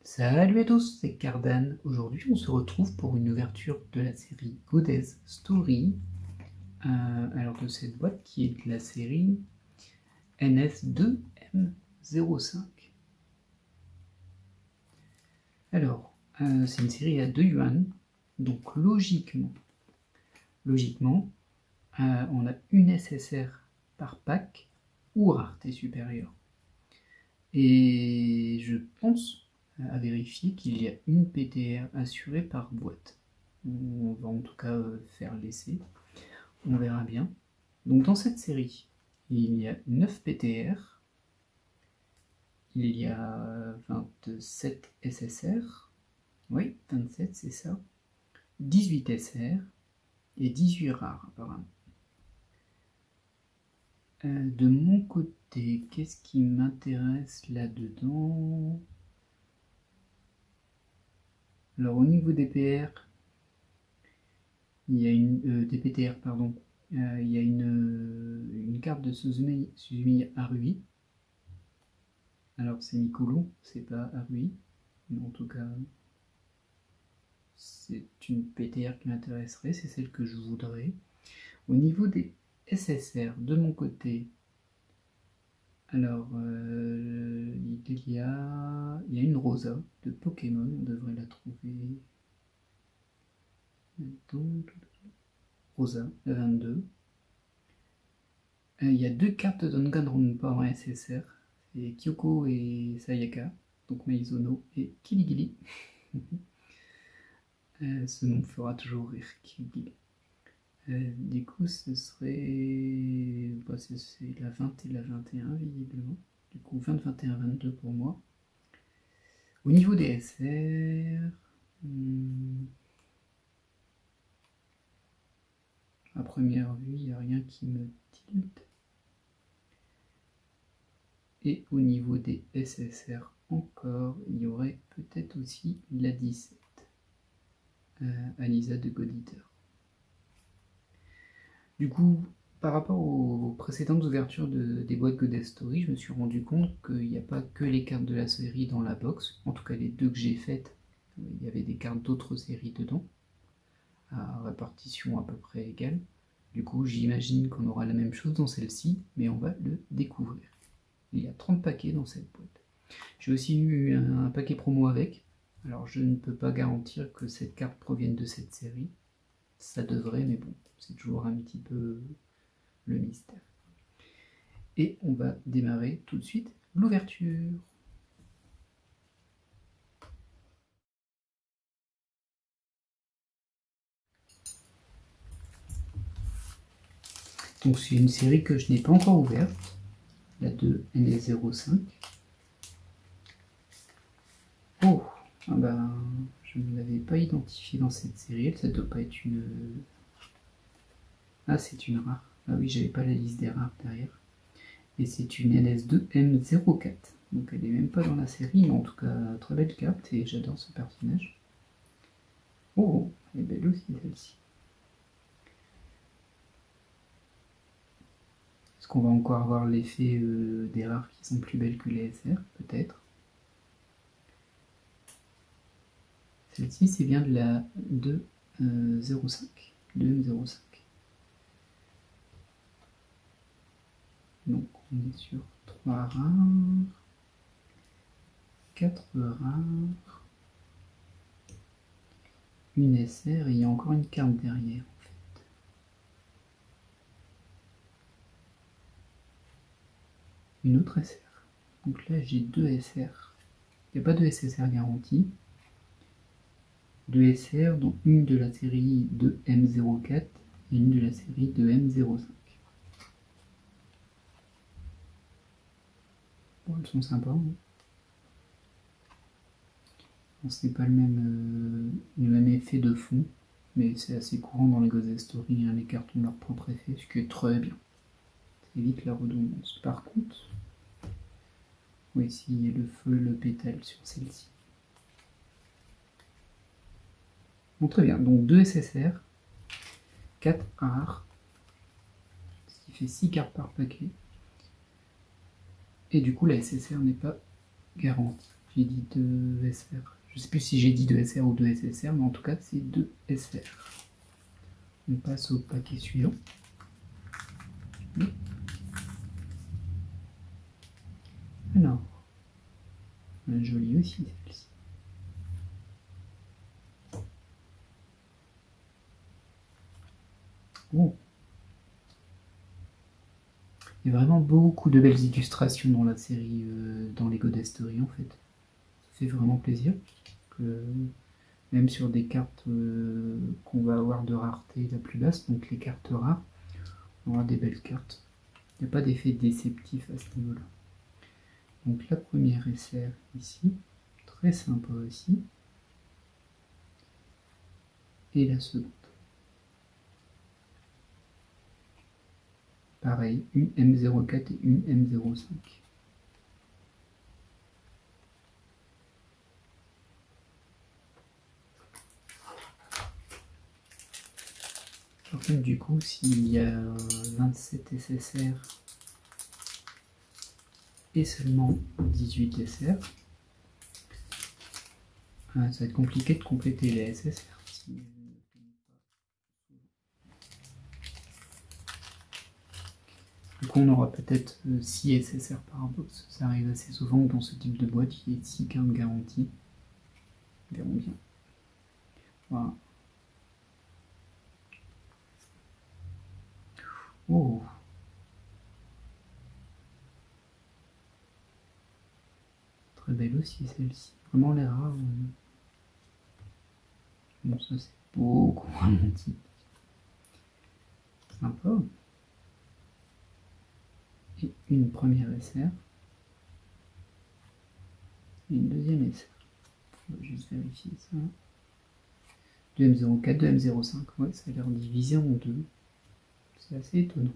Salut à tous, c'est Cardan. Aujourd'hui, on se retrouve pour une ouverture de la série Godez Story. Alors de cette boîte qui est de la série NS2M05. Alors, c'est une série à 2 yuan, donc logiquement, on a une SSR par pack ou rareté supérieure. Et je pense à vérifier qu'il y a une PTR assurée par boîte. On va en tout cas faire l'essai, on verra bien. Donc dans cette série, il y a 9 PTR, il y a 27 SSR, oui, 27 c'est ça, 18 SR et 18 rares apparemment. De mon côté, qu'est-ce qui m'intéresse là-dedans? Alors au niveau des PR, il y a des PTR, pardon, il y a une carte de Suzumi Harui. Alors c'est Mikolo, c'est pas Harui, mais en tout cas c'est une PTR qui m'intéresserait, c'est celle que je voudrais. Au niveau des SSR, de mon côté, alors il y a une Rosa de Pokémon, on devrait la trouver. Rosa, la 22. Il y a 2 cartes de Danganronpa en SSR, c'est Kyoko et Sayaka, donc Meizono et Kiligili. Ce nom fera toujours rire, Kiligili. Du coup, ce serait. C'est la 20 et la 21, visiblement. Du coup, 20, 21, 22 pour moi. Au niveau des SR. À première vue, il n'y a rien qui me tilte. Et au niveau des SSR encore, il y aurait peut-être aussi la 17. Alisa de God Eater. Du coup, par rapport aux précédentes ouvertures des boîtes Godez Story, je me suis rendu compte qu'il n'y a pas que les cartes de la série dans la box. En tout cas, les 2 que j'ai faites, il y avait des cartes d'autres séries dedans, à répartition à peu près égale. Du coup, j'imagine qu'on aura la même chose dans celle-ci, mais on va le découvrir. Il y a 30 paquets dans cette boîte. J'ai aussi eu un paquet promo avec. Alors je ne peux pas garantir que cette carte provienne de cette série. Ça devrait, mais bon, c'est toujours un petit peu le mystère. Et on va démarrer tout de suite l'ouverture. Donc c'est une série que je n'ai pas encore ouverte, la 2 NS05. Oh, ah ben, je ne l'avais pas identifiée dans cette série, ça ne doit pas être une... Ah, c'est une rare. Ah oui, j'avais pas la liste des rares derrière. Et c'est une NS2M04. Donc elle n'est même pas dans la série, mais en tout cas, très belle carte et j'adore ce personnage. Oh, elle est belle aussi celle-ci. Est-ce qu'on va encore avoir l'effet des rares qui sont plus belles que les SR? Peut-être. Celle-ci, c'est bien de la 2M05. 2M05. Donc on est sur 3 rares, 4 rares, une SR et il y a encore une carte derrière en fait. Une autre SR. Donc là j'ai 2 SR. Il n'y a pas de SSR garantie. 2 SR, dont une de la série de M04 et une de la série de M05. Bon, elles sont sympas. Hein. Bon, c'est pas le même effet de fond, mais c'est assez courant dans les Godez Story. Hein, les cartes ont leur propre effet, ce qui est très bien. Ça évite la redondance. Par contre, oui, ici il y a le feu, le pétale sur celle-ci. Bon, très bien. Donc 2 SSR, 4 rares, ce qui fait 6 cartes par paquet. Et du coup, la SSR n'est pas garantie. J'ai dit 2 SR. Je sais plus si j'ai dit 2 SR ou 2 SSR, mais en tout cas c'est 2 SR. On passe au paquet suivant. Alors, jolie aussi celle-ci. Oh. Il y a vraiment beaucoup de belles illustrations dans la série, dans les God Story en fait. Ça fait vraiment plaisir. Même sur des cartes qu'on va avoir de rareté la plus basse, donc les cartes rares, on aura des belles cartes. Il n'y a pas d'effet déceptif à ce niveau-là. Donc la première SR ici, très sympa aussi. Et la seconde. Pareil, une M04 et une M05. Par contre, du coup, s'il y a 27 SSR et seulement 18 SR, ça va être compliqué de compléter les SSR. Du coup, on aura peut-être 6 SSR par box. Ça arrive assez souvent dans ce type de boîte, il y a 6 cartes garanties. Verrons bien. Voilà. Oh. Très belle aussi celle-ci. Vraiment les rares. Bon, ça c'est beaucoup moins mon type. Sympa. Et une première SR. Et une deuxième SR. On va juste vérifier ça. 2M04, 2M05. Ouais, ça a l'air divisé en deux. C'est assez étonnant.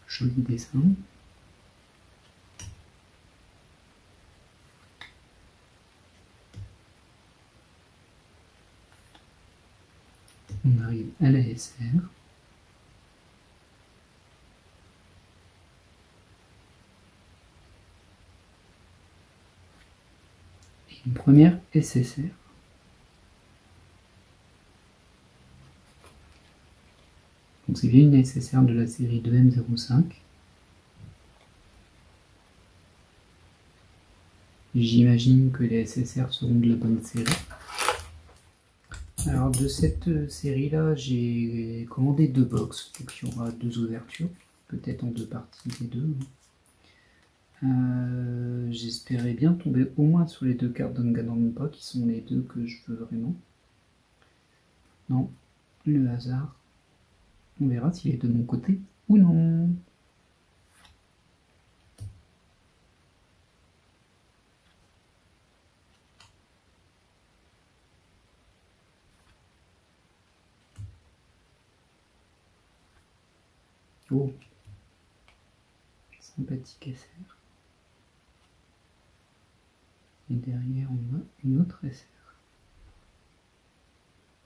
Joli dessin. On arrive à la SR. Et une première SSR. Donc c'est bien une SSR de la série 2M05. J'imagine que les SSR seront de la bonne série. Alors de cette série-là, j'ai commandé 2 box, donc il y aura 2 ouvertures, peut-être en 2 parties les deux. J'espérais bien tomber au moins sur les 2 cartes Danganronpa, qui sont les 2 que je veux vraiment. Non, le hasard. On verra s'il est de mon côté ou non. Oh, sympathique SR. Et derrière, on a une autre SR.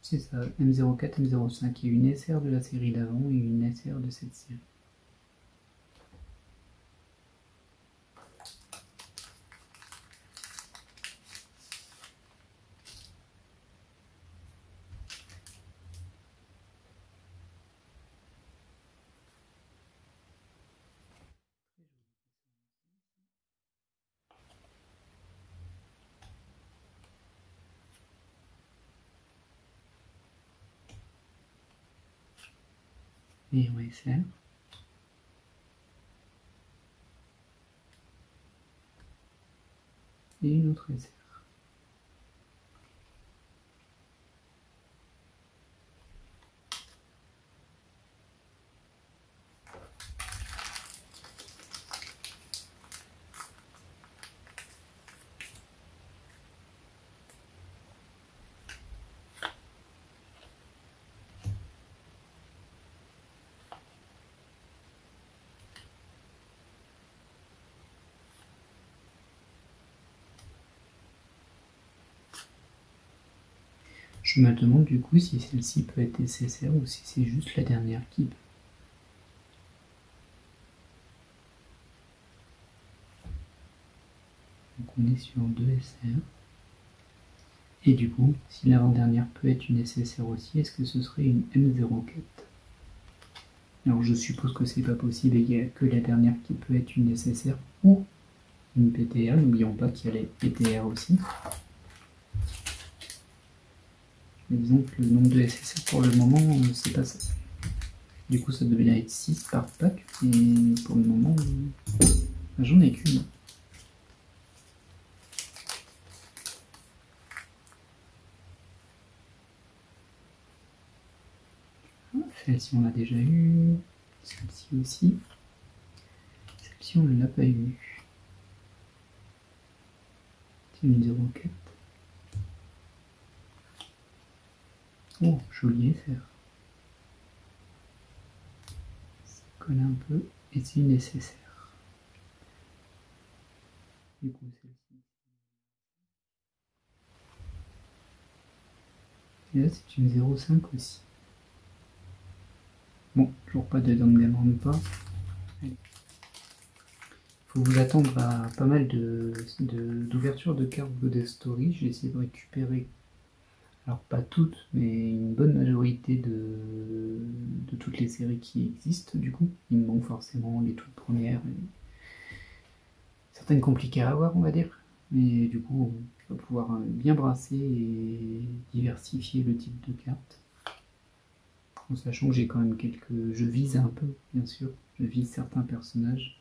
C'est ça, M04, M05. Il y a une SR de la série d'avant et une SR de cette série. Et en SR. Et une autre SR. Je me demande du coup si celle-ci peut être SSR ou si c'est juste la dernière qui peut. Donc on est sur 2 SR. Et du coup, si l'avant-dernière peut être une SSR aussi, est-ce que ce serait une M04? Alors je suppose que c'est pas possible et qu'il n'y a que la dernière qui peut être une SSR ou une PTR. N'oublions pas qu'il y a les PTR aussi. Mais disons que le nombre de SSR pour le moment, c'est pas ça. Du coup, ça devrait être 6 par pack, et pour le moment, j'en ai qu'une. Celle-ci, on l'a déjà eu. Celle-ci aussi. Celle-ci, on ne l'a pas eu. C'est une 04. Oh, joli FR. Ça colle un peu, et c'est une SSR. Du coup, celle-ci. Et là, c'est une 05 aussi. Bon, toujours pas de Danganronpa. Il faut vous attendre à pas mal d'ouvertures de cartes Goddess Story. J'ai essayé de récupérer, alors pas toutes, mais une bonne majorité de toutes les séries qui existent du coup. Il me manque forcément les toutes premières, et certaines compliquées à avoir on va dire. Mais du coup, on va pouvoir bien brasser et diversifier le type de cartes. En sachant que j'ai quand même quelques... Je vise un peu, bien sûr. Je vise certains personnages.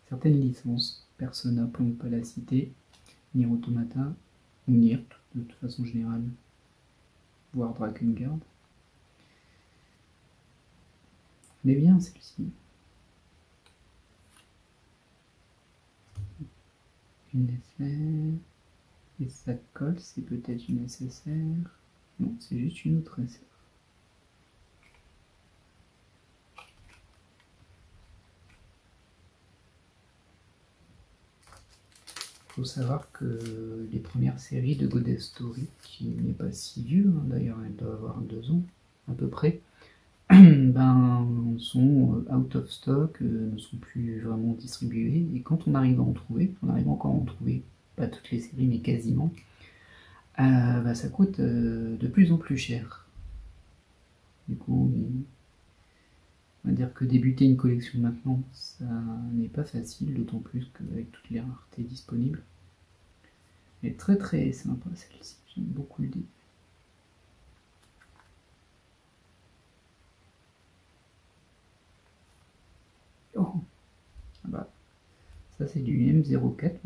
Certaines licences. Persona, pour ne pas la citer. Nier Automata. Ou Nier, de toute façon générale. Voire Drakengard. Mais bien celle-ci. Une SR. Et ça colle, c'est peut-être une SSR. Non, c'est juste une autre SR. Il faut savoir que les premières séries de Goddess Story, qui n'est pas si vieux, hein, d'ailleurs elle doit avoir 2 ans à peu près, ben, sont out of stock, ne sont plus vraiment distribuées, et quand on arrive à en trouver, on arrive encore à en trouver, pas toutes les séries mais quasiment, bah, ça coûte de plus en plus cher. Du coup, on va dire que débuter une collection maintenant, ça n'est pas facile, d'autant plus qu'avec toutes les raretés disponibles. Elle est très très sympa celle-ci, j'aime beaucoup le début. Oh, ah bah, ça c'est du M04,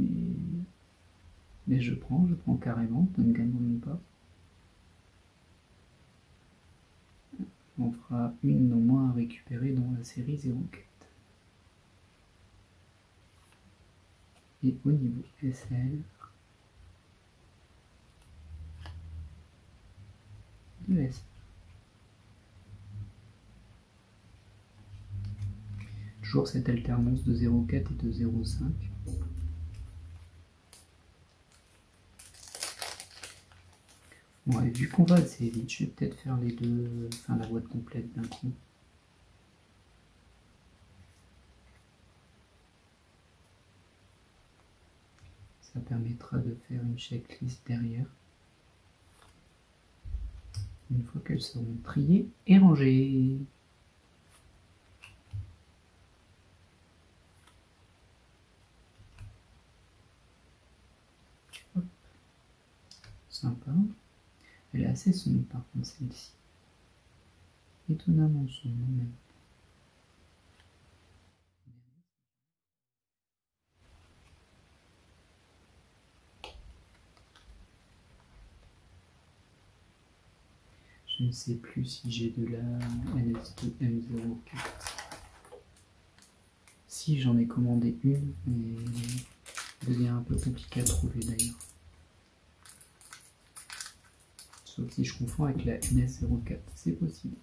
mais je prends carrément, Danganronpa. On fera une au moins à récupérer dans la série 04. Et au niveau SL, 2 SL. Toujours cette alternance de 04 et de 05. Bon, et vu qu'on va assez vite, je vais peut-être faire les deux, enfin la boîte complète d'un coup. Ça permettra de faire une checklist derrière. Une fois qu'elles seront triées et rangées. Hop. Sympa. Elle est assez sombre par contre celle-ci. Étonnamment sombre même. Je ne sais plus si j'ai de la NS2 M04. Si j'en ai commandé une, mais elle devient un peu compliqué à trouver d'ailleurs. Sauf si je confonds avec la NS04, c'est possible.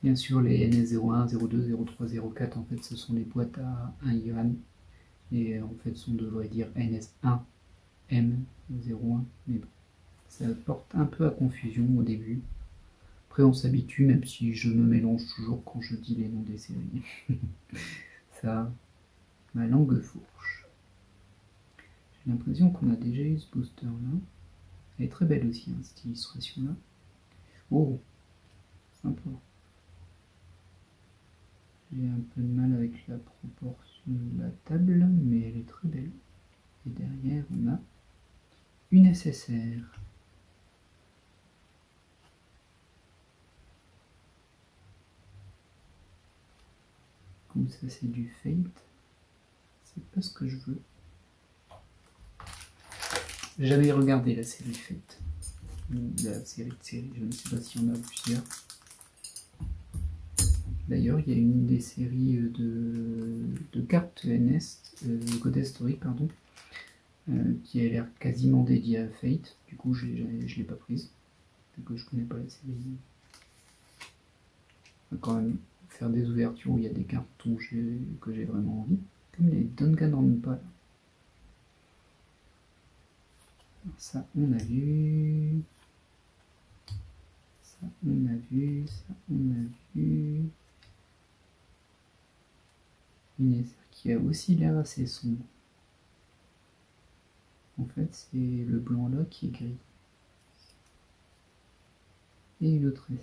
Bien sûr, les NS01, 02, 03, 04, en fait, ce sont les boîtes à 1 yuan. Et en fait, on devrait dire NS1 M01, mais bon, ça porte un peu à confusion au début. Après on s'habitue, même si je me mélange toujours quand je dis les noms des séries. Ça, ma langue fourche. J'ai l'impression qu'on a déjà eu ce booster là. Elle est très belle aussi, hein, cette illustration là. Oh, sympa. J'ai un peu de mal avec la proportion de la table, mais elle est très belle. Et derrière, on a une SSR. Comme ça, c'est du Fate. C'est pas ce que je veux. J'ai jamais regardé la série Fate. La série de séries, je ne sais pas s'il y en a plusieurs. D'ailleurs, il y a une des séries de cartes NS, Goddess Story, pardon, qui a l'air quasiment dédiée à Fate. Du coup, je l'ai pas prise, vu que je connais pas la série. On va quand même faire des ouvertures où il y a des cartons que j'ai vraiment envie, comme les Danganronpa. Ça, on a vu. Ça, on a vu. Ça, on a vu. Une SR qui a aussi l'air assez sombre. En fait, c'est le blanc là qui est gris. Et une autre SR.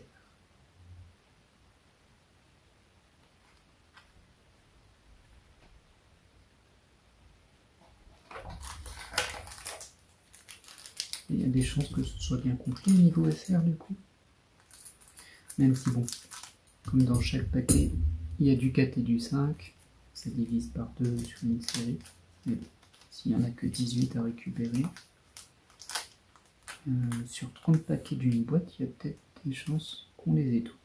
Il y a des chances que ce soit bien compris au niveau SR du coup. Même si bon, comme dans chaque paquet, il y a du 4 et du 5. Ça divise par 2 sur une série. Mais bon, s'il n'y en a que 18 à récupérer, sur 30 paquets d'une boîte, il y a peut-être des chances qu'on les ait toutes.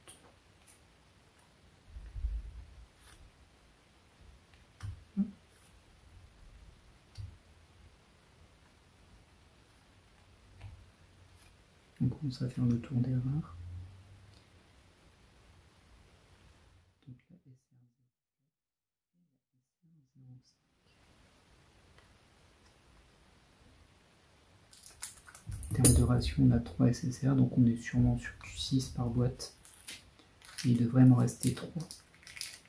On commence à faire le tour des rares. Donc la SR05. En termes de ration, on a 3 SSR, donc on est sûrement sur du 6 par boîte. Et il devrait m'en rester 3.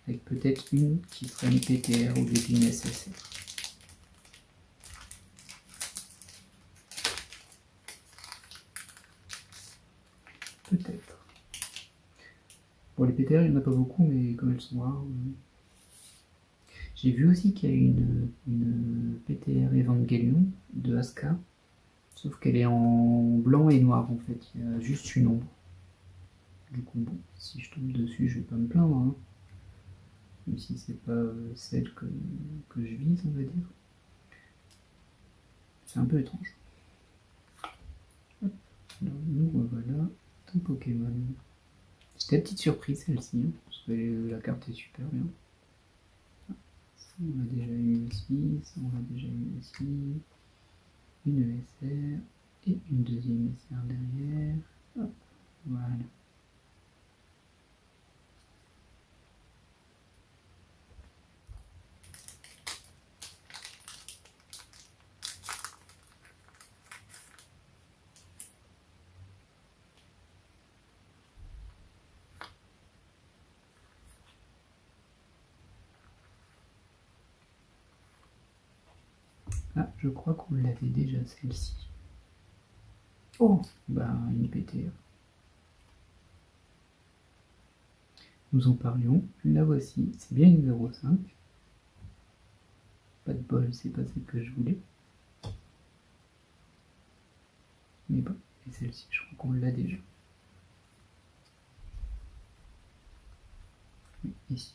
Avec peut-être une qui serait une PTR au lieu d'une SSR. Peut-être. Bon, les PTR, il n'y en a pas beaucoup, mais comme elles sont rares. J'ai vu aussi qu'il y a une PTR Evangelion de Asuka, sauf qu'elle est en blanc et noir en fait, il y a juste une ombre. Du coup, bon, si je tombe dessus, je vais pas me plaindre, hein. Même si c'est pas celle que je vise, on va dire. C'est un peu étrange. Hop. Alors, nous revoilà ton Pokémon. C'était une petite surprise celle-ci, hein, parce que la carte est super bien. Ça, on l'a déjà eu aussi, ça on l'a déjà eu aussi. Une SR et une deuxième SR derrière. Hop, voilà. Ah, je crois qu'on l'avait déjà celle-ci. Oh, bah une PTR. Nous en parlions, la voici, c'est bien une 05. Pas de bol, c'est pas celle que je voulais. Mais bon, et celle-ci, je crois qu'on l'a déjà. Oui, ici.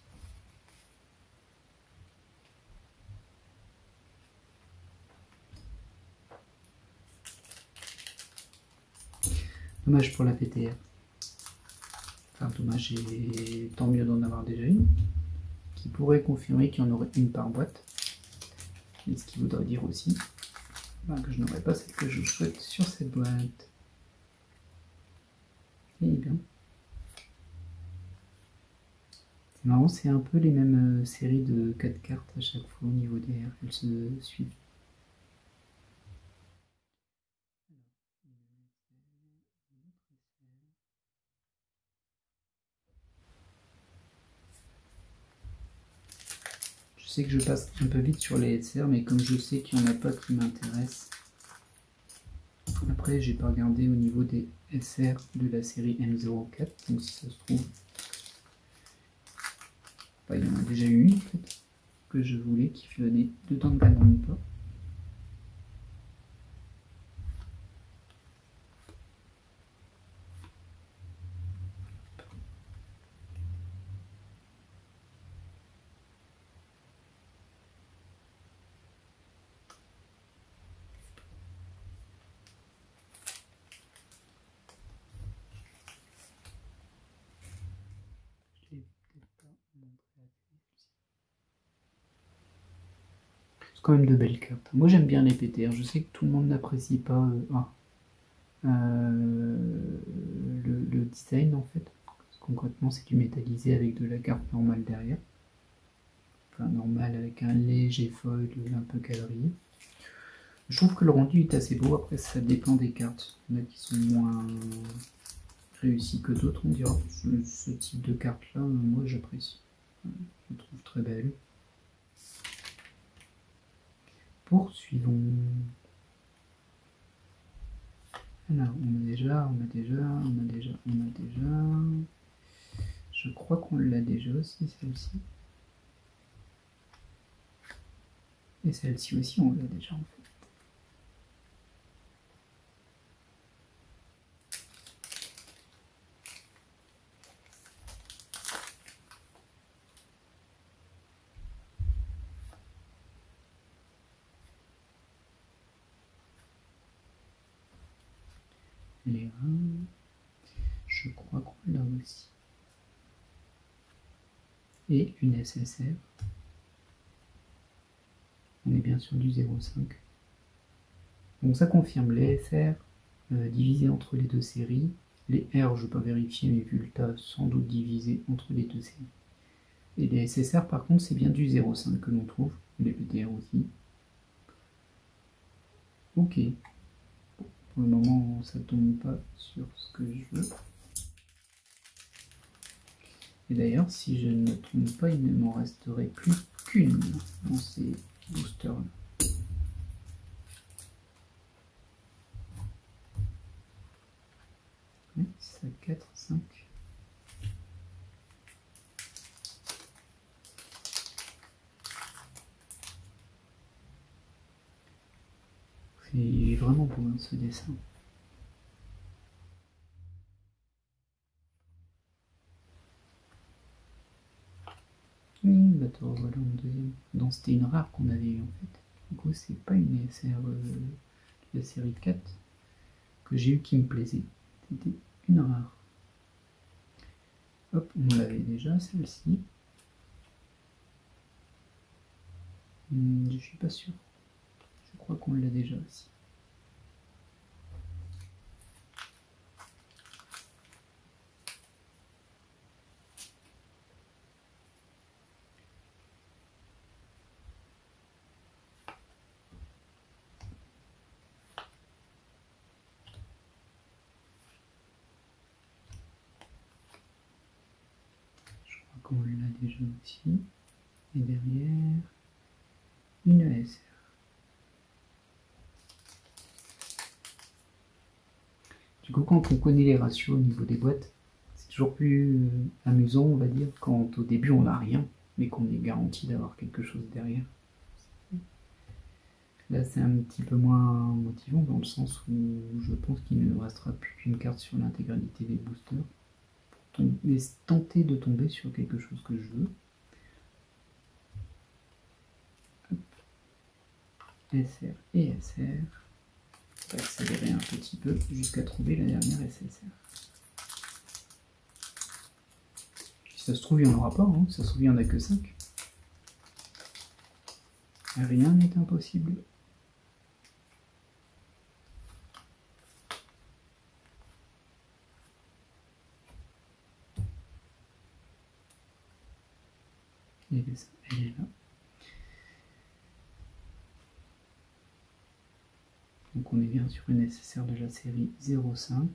Dommage pour la PTR. Enfin, dommage, et tant mieux d'en avoir déjà une. Qui pourrait confirmer qu'il y en aurait une par boîte. Et ce qui voudrait dire aussi que je n'aurais pas celle que je souhaite sur cette boîte. Et bien. C'est marrant, c'est un peu les mêmes séries de 4 cartes à chaque fois au niveau des R. Elles se suivent. sais que je passe un peu vite sur les SR, mais comme je sais qu'il n'y en a pas qui m'intéressent. Après, j'ai pas regardé au niveau des SR de la série M04, donc si ça se trouve, enfin, il y en a déjà eu une en fait, que je voulais, qui venait dedans de Ganon pas. C'est quand même de belles cartes. Moi j'aime bien les PTR, je sais que tout le monde n'apprécie pas le design en fait. Parce que concrètement c'est du métallisé avec de la carte normale derrière. Enfin normal avec un léger foil un peu quadrillé. Je trouve que le rendu est assez beau, après ça dépend des cartes. Il y en a qui sont moins réussies que d'autres, on dira. Ce type de carte là, moi j'apprécie. Je le trouve très belle. Poursuivons. Alors, on a déjà. Je crois qu'on l'a déjà aussi, celle-ci. Et celle-ci aussi, on l'a déjà en fait. Les reins, je crois qu'on l'a aussi. Et une SSR. On est bien sur du 0,5. Donc ça confirme les FR divisés entre les deux séries. Les R, je ne vais pas vérifier, mais vu le tas, sans doute divisés entre les deux séries. Et les SSR, par contre, c'est bien du 0,5 que l'on trouve. Les PTR aussi. Ok. Bon, pour le moment, ça ne tombe pas sur ce que je veux. Et d'ailleurs, si je ne me trompe pas, il ne m'en resterait plus qu'une dans ces boosters-là. Ça 4, 5. C'est vraiment beau hein, ce dessin. Oui, bah voilà en deuxième. Donc c'était une rare qu'on avait eu en fait. Du coup c'est pas une SR de la série 4 que j'ai eu qui me plaisait. C'était une rare. Hop, on l'avait déjà celle-ci. Je suis pas sûr. Je crois qu'on l'a déjà aussi. On l'a déjà aussi. Et derrière, une ASR. Du coup, quand on connaît les ratios au niveau des boîtes, c'est toujours plus amusant, on va dire, quand au début on n'a rien, mais qu'on est garanti d'avoir quelque chose derrière. Là, c'est un petit peu moins motivant dans le sens où je pense qu'il ne restera plus qu'une carte sur l'intégralité des boosters. Pour tenter de tomber sur quelque chose que je veux. SR et SR. On va accélérer un petit peu jusqu'à trouver la dernière SSR. Si ça se trouve, il n'y en aura pas, hein. Si ça se trouve, il n'y en a que 5. Rien n'est impossible. Et ça, elle est là. Donc on est bien sur une SSR de la série 0,5.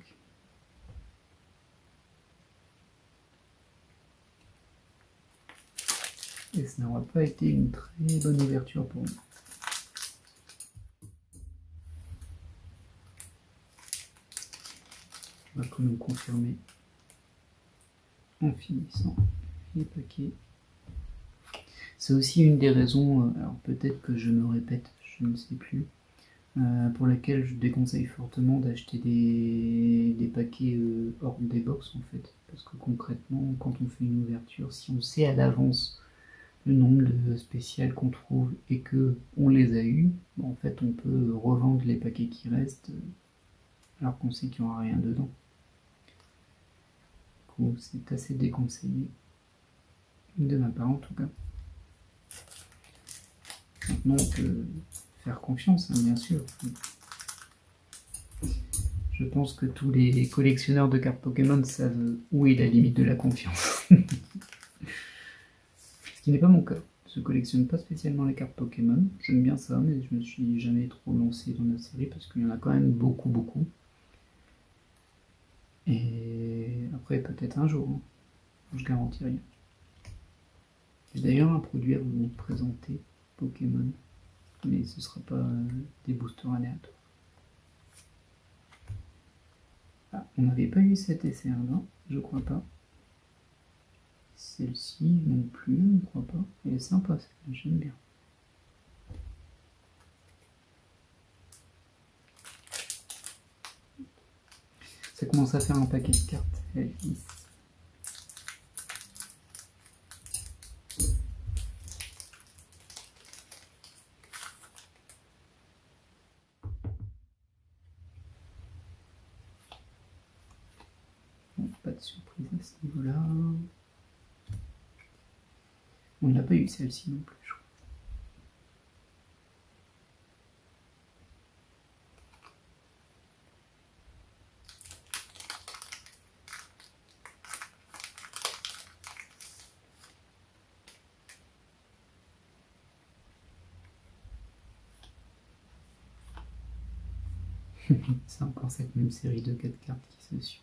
Et ça n'aura pas été une très bonne ouverture pour nous. On va quand même confirmer en finissant les paquets. C'est aussi une des raisons, alors peut-être que je me répète, je ne sais plus, pour laquelle je déconseille fortement d'acheter des paquets hors des box en fait. Parce que concrètement, quand on fait une ouverture, si on sait à l'avance le nombre de spéciales qu'on trouve et que on les a eus, en fait on peut revendre les paquets qui restent alors qu'on sait qu'il n'y aura rien dedans. Du coup, c'est assez déconseillé, de ma part en tout cas. Maintenant, on peut faire confiance, hein, bien sûr. Je pense que tous les collectionneurs de cartes Pokémon savent où est la limite de la confiance. Ce qui n'est pas mon cas. Je ne collectionne pas spécialement les cartes Pokémon. J'aime bien ça, mais je me suis jamais trop lancé dans la série parce qu'il y en a quand même beaucoup. Et après, peut-être un jour. Hein. Je garantis rien. J'ai d'ailleurs un produit à vous présenter, Pokémon. Mais ce ne sera pas des boosters aléatoires. Ah, on n'avait pas eu cette SR20, je crois pas. Celle-ci non plus, je ne crois pas. Elle est sympa, j'aime bien. Ça commence à faire un paquet de cartes. L10. Bon, pas de surprise à ce niveau-là. On n'a pas eu celle-ci non plus, je crois. C'est encore cette même série de 4 cartes qui se suit.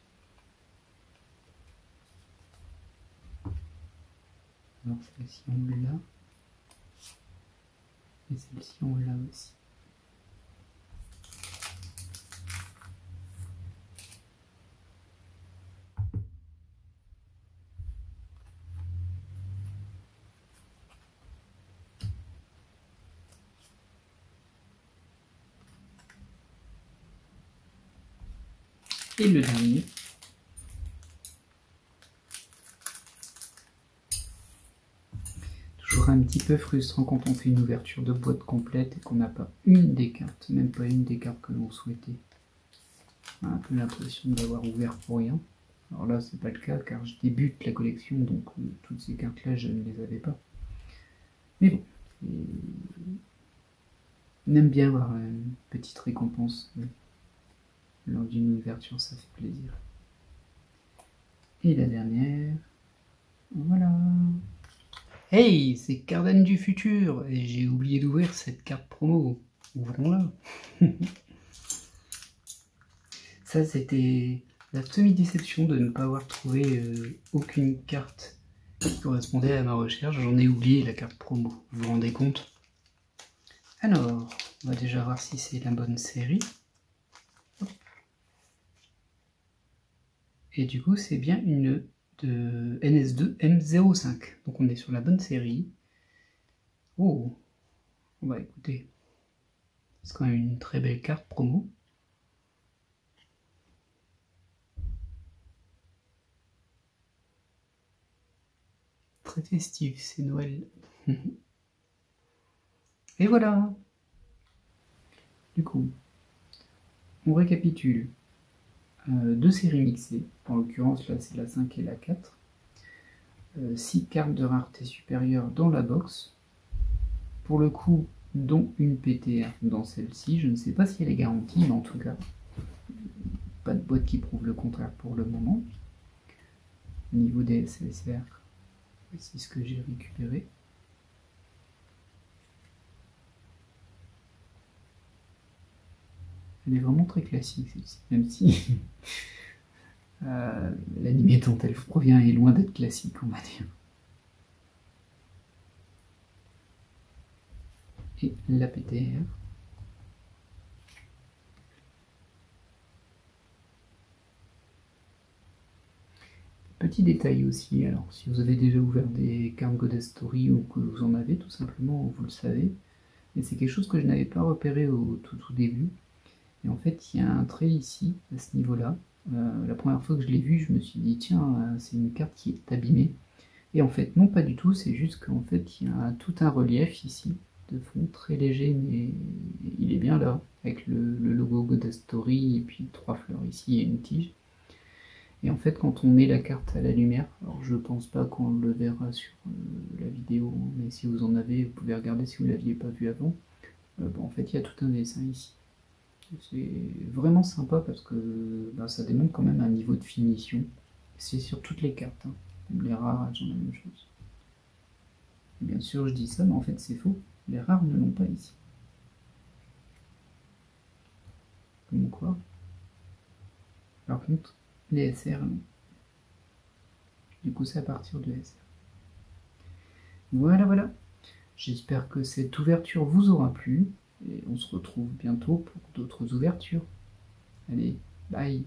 Alors celle-ci on l'a. Et celle-ci on l'a aussi. Et le dernier. Toujours un petit peu frustrant quand on fait une ouverture de boîte complète et qu'on n'a pas une des cartes, même pas une des cartes que l'on souhaitait. On a un peu l'impression d'avoir ouvert pour rien. Alors là, c'est pas le cas car je débute la collection, donc toutes ces cartes-là, je ne les avais pas. Mais bon, on aime bien avoir une petite récompense lors d'une ouverture, ça fait plaisir. Et la dernière, voilà. Hey, c'est Cardan du futur et j'ai oublié d'ouvrir cette carte promo. Ouvrons-la. Ça, c'était la semi-déception de ne pas avoir trouvé aucune carte qui correspondait à ma recherche. J'en ai oublié la carte promo, vous vous rendez compte? Alors, on va déjà voir si c'est la bonne série. Et du coup, c'est bien une de NS2 M05. Donc on est sur la bonne série. Oh, bah écoutez, c'est quand même une très belle carte promo. Très festif, c'est Noël. Et voilà. Du coup, on récapitule. 2 séries mixées, en l'occurrence là c'est la 5 et la 4. 6 cartes de rareté supérieure dans la box. Pour le coup, dont une PTR dans celle-ci. Je ne sais pas si elle est garantie, mais en tout cas, pas de boîte qui prouve le contraire pour le moment. Au niveau des SSR, c'est ce que j'ai récupéré. Elle est vraiment très classique celle-ci, même si l'animé dont elle provient est loin d'être classique, on va dire. et la PTR. Petit détail aussi, alors si vous avez déjà ouvert des cartes Goddess Story ou que vous en avez tout simplement, vous le savez, mais c'est quelque chose que je n'avais pas repéré au tout début. Et en fait, il y a un trait ici, à ce niveau-là. La première fois que je l'ai vu, je me suis dit, tiens, c'est une carte qui est abîmée. Et en fait, non, pas du tout, c'est juste qu'en fait, il y a tout un relief ici, de fond très léger, mais il est bien là, avec le logo Goddess Story, et puis 3 fleurs ici et une tige. Et en fait, quand on met la carte à la lumière, alors je pense pas qu'on le verra sur la vidéo, mais si vous en avez, vous pouvez regarder si vous ne l'aviez pas vu avant. En fait, il y a tout un dessin ici. C'est vraiment sympa parce que ça démontre quand même un niveau de finition. C'est sur toutes les cartes, hein. Même les rares, elles ont la même chose. Et bien sûr, je dis ça, mais en fait, c'est faux. Les rares ne l'ont pas ici. Comme quoi. Par contre, les SR l'ont. Du coup, c'est à partir de SR. Voilà. J'espère que cette ouverture vous aura plu. Et on se retrouve bientôt pour d'autres ouvertures. Allez, bye!